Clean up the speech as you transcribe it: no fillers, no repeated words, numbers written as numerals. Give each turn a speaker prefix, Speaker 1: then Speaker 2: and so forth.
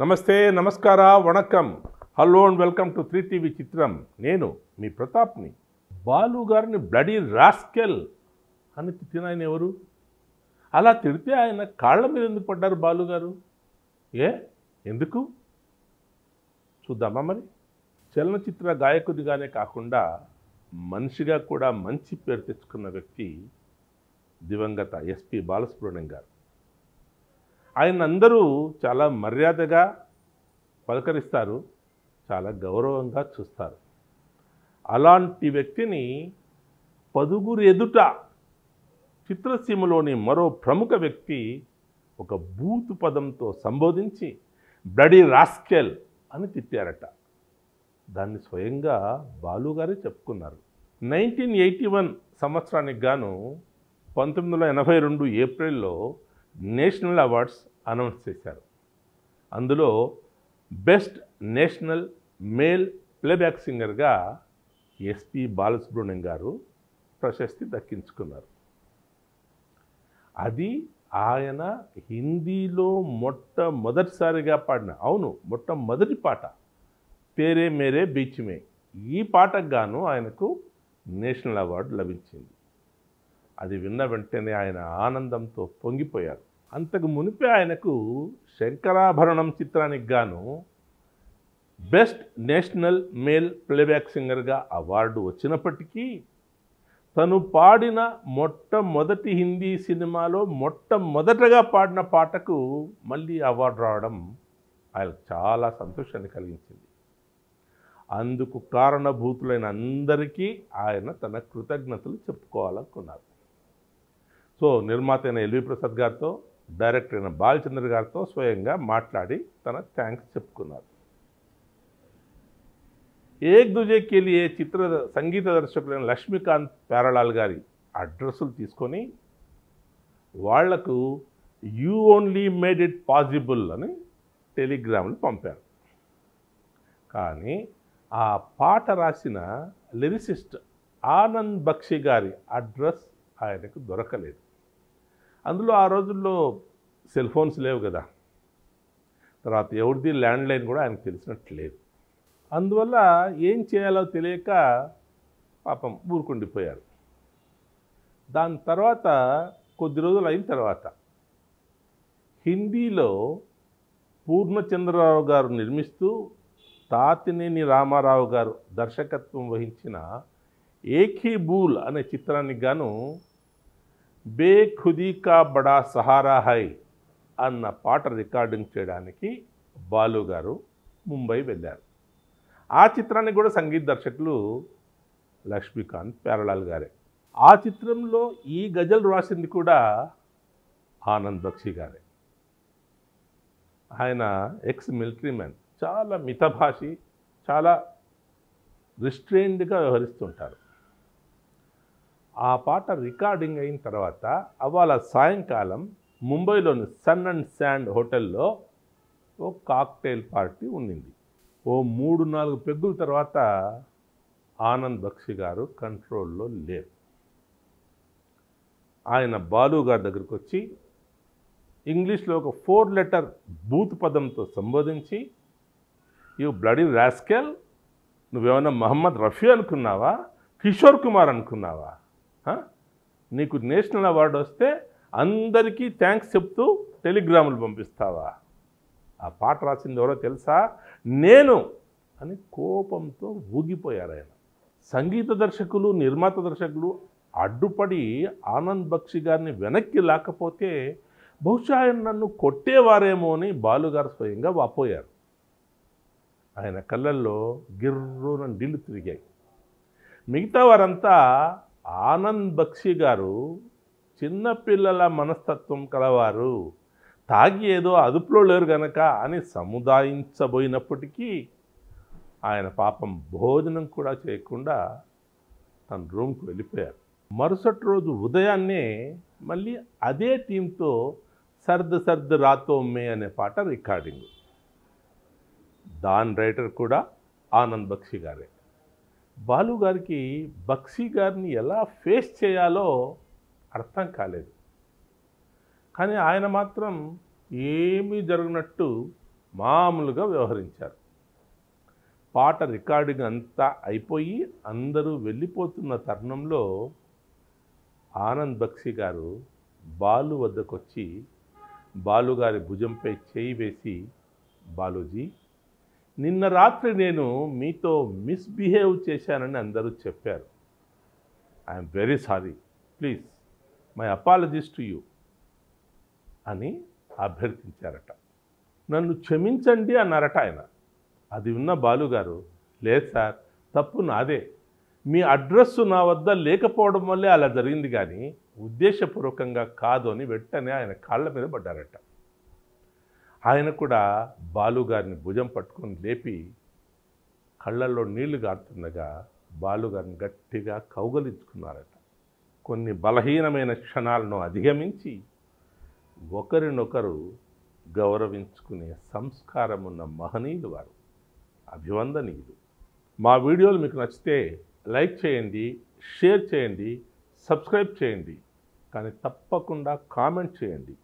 Speaker 1: నమస్తే, నమస్కార, vanakkam, hello and welcome to 3TV చిత్రం. నేను మీ ప్రతాప్ని. బాలు గారిని బ్లడీ రాస్కెల్ అని తిట్టిన ఆయన ఎవరు? అలా తిడితే ఆయన కాళ్ళ మీద ఎందుకు పడ్డారు బాలు గారు? ఎందుకు చూద్దామా మరి? చలనచిత్ర గాయకుడిగానే కాకుండా మనిషిగా కూడా మంచి పేరు తెచ్చుకున్న వ్యక్తి దివంగత ఎస్పి బాలసుబ్రహ్మణ్యం గారు. ఆయన అందరూ చాలా మర్యాదగా పలకరిస్తారు, చాలా గౌరవంగా చూస్తారు. అలాంటి వ్యక్తిని పదుగురు ఎదుట చిత్రసీమలోని మరో ప్రముఖ వ్యక్తి ఒక బూతు పదంతో సంబోధించి బ్లడీ రాస్కెల్ అని తిట్టారట. దాన్ని స్వయంగా బాలుగారే చెప్పుకున్నారు. 1981 సంవత్సరానికి గాను 1982 ఏప్రిల్లో నేషనల్ అవార్డ్స్ అనౌన్స్ చేశారు. అందులో బెస్ట్ నేషనల్ మేల్ ప్లేబ్యాక్ సింగర్గా ఎస్పి బాలసుబ్రహ్మణ్యం గారు ప్రశస్తి దక్కించుకున్నారు. అది ఆయన హిందీలో మొట్టమొదటిసారిగా పాడిన, మొట్టమొదటి పాట తేరే మేరే బీచ్ మే. ఈ పాటకు గాను ఆయనకు నేషనల్ అవార్డు లభించింది. అది విన్న వెంటనే ఆయన ఆనందంతో పొంగిపోయారు. అంతకు మునిపే ఆయనకు శంకరాభరణం చిత్రానికి గాను బెస్ట్ నేషనల్ మేల్ ప్లేబ్యాక్ సింగర్గా అవార్డు వచ్చినప్పటికీ తను పాడిన మొట్టమొదటి హిందీ సినిమాలో మొట్టమొదటగా పాడిన పాటకు మళ్ళీ అవార్డు రావడం ఆయనకు చాలా సంతోషాన్ని కలిగించింది. అందుకు కారణభూతులైన అందరికీ ఆయన తన కృతజ్ఞతలు చెప్పుకోవాలనుకున్నారు. సో నిర్మాత అయిన ఎల్వి ప్రసాద్ గారితో, డైరెక్టర్ అయిన బాలచంద్ర గారితో స్వయంగా మాట్లాడి తన థ్యాంక్స్ చెప్పుకున్నారు. ఏక్ దుజే కే లియే చిత్ర సంగీత దర్శకులైన లక్ష్మీకాంత్ ప్యారలాల్ గారి అడ్రస్సులు తీసుకొని వాళ్లకు you only made it possible అని టెలిగ్రాములు పంపారు. కానీ ఆ పాట రాసిన లిరిసిస్ట్ ఆనంద్ బక్షి గారి అడ్రస్ ఆయనకు దొరకలేదు. అందులో ఆ రోజుల్లో సెల్ ఫోన్స్ లేవు కదా, తర్వాత ఎవరిది ల్యాండ్లైన్ కూడా ఆయనకు తెలిసినట్లేదు. అందువల్ల ఏం చేయాలో తెలియక పాపం ఊరుకుండిపోయారు. దాని తర్వాత కొద్ది రోజులు అయిన తర్వాత హిందీలో పూర్ణచంద్రరావు గారు నిర్మిస్తూ తాతినేని రామారావు గారు దర్శకత్వం వహించిన ఏక్ హీ బూల్ అనే చిత్రానికి గాను బేఖుదీ కా బడా సహారా హై అన్న పాట రికార్డింగ్ చేయడానికి బాలు గారు ముంబై వెళ్ళారు. ఆ చిత్రానికి కూడా సంగీత దర్శకులు లక్ష్మీకాంత్ ప్యారలాల్ గారే. ఆ చిత్రంలో ఈ గజల్ రాసింది కూడా ఆనంద్ బక్షి గారే. ఆయన ఎక్స్ మిలిటరీ మ్యాన్, చాలా మితభాషి, చాలా రిస్ట్రెయిన్డ్గా వ్యవహరిస్తుంటారు. ఆ పాట రికార్డింగ్ అయిన తర్వాత అవాళ సాయంకాలం ముంబైలోని సన్ అండ్ శాండ్ హోటల్లో ఓ కాక్టైల్ పార్టీ ఉండింది. ఓ 3-4 పెగ్గుల తర్వాత ఆనంద్ బక్షి గారు కంట్రోల్లో లేరు. ఆయన బాలు గారి దగ్గరికి వచ్చి ఇంగ్లీష్లో ఒక 4 లెటర్ బూత్ పదంతో సంబోధించి, యూ బ్లడీ రాస్కెల్, నువ్వేమన్నా మహమ్మద్ రఫీ అనుకున్నావా, కిషోర్ కుమార్ అనుకున్నావా? నీకు నేషనల్ అవార్డు వస్తే అందరికీ థ్యాంక్స్ చెప్తూ టెలిగ్రాములు పంపిస్తావా? ఆ పాట రాసింది ఎవరో తెలుసా? నేను అని కోపంతో ఊగిపోయారు ఆయన. సంగీత దర్శకులు, నిర్మాత దర్శకులు అడ్డుపడి ఆనంద్ బక్షి గారిని వెనక్కి లాకపోతే బహుశా ఆయన నన్ను కొట్టేవారేమో అని బాలుగారు స్వయంగా వాపోయారు. ఆయన కళ్ళల్లో గిర్రున నీళ్లు తిరిగాయి. మిగతా వారంతా ఆనంద్ బక్షి గారు చిన్నపిల్లల మనస్తత్వం కలవారు, తాగి ఏదో అదుపులో లేరు గనక అని సముదాయించబోయినప్పటికీ ఆయన పాపం భోజనం కూడా చేయకుండా తన రూమ్కి వెళ్ళిపోయారు. మరుసటి రోజు ఉదయాన్నే మళ్ళీ అదే టీంతో సర్ద్ సర్ద్ రాతో మే అనే పాట రికార్డింగ్. దాని రైటర్ కూడా ఆనంద్ బక్షి గారే. బాలు గారికి బక్షి గారిని ఎలా ఫేస్ చేయాలో అర్థం కాలేదు. కానీ ఆయన మాత్రం ఏమీ జరగనట్టు మామూలుగా వ్యవహరించారు. పాట రికార్డింగ్ అంతా అయిపోయి అందరూ వెళ్ళిపోతున్న తరుణంలో ఆనంద్ బక్షి గారు బాలు వద్దకొచ్చి బాలుగారి భుజంపై చేయి వేసి, బాలూజీ, నిన్న రాత్రి నేను మీతో మిస్బిహేవ్ చేశానని అందరూ చెప్పారు. I'm very sorry, please my apologies to you అని అభ్యర్థించారట. నన్ను క్షమించండి అన్నారట ఆయన. అది విన్న బాలుగారు, లేదు సార్, తప్పు నాదే, మీ అడ్రస్సు నా వద్ద లేకపోవడం వల్లే అలా జరిగింది కానీ ఉద్దేశపూర్వకంగా కాదు అని వెంటనే ఆయన కాళ్ళ మీద పడ్డారట. ఆయన కూడా బాలుగారిని భుజం పట్టుకొని లేపి కళ్ళల్లో నీళ్లు గారుతుండగా బాలుగారిని గట్టిగా కౌగలించుకున్నారట. కొన్ని బలహీనమైన క్షణాలను అధిగమించి ఒకరినొకరు గౌరవించుకునే సంస్కారం ఉన్న మహనీయులు వారు, అభివందనీయులు. మా వీడియోలు మీకు నచ్చితే లైక్ చేయండి, షేర్ చేయండి, సబ్స్క్రైబ్ చేయండి, కానీ తప్పకుండా కామెంట్ చేయండి.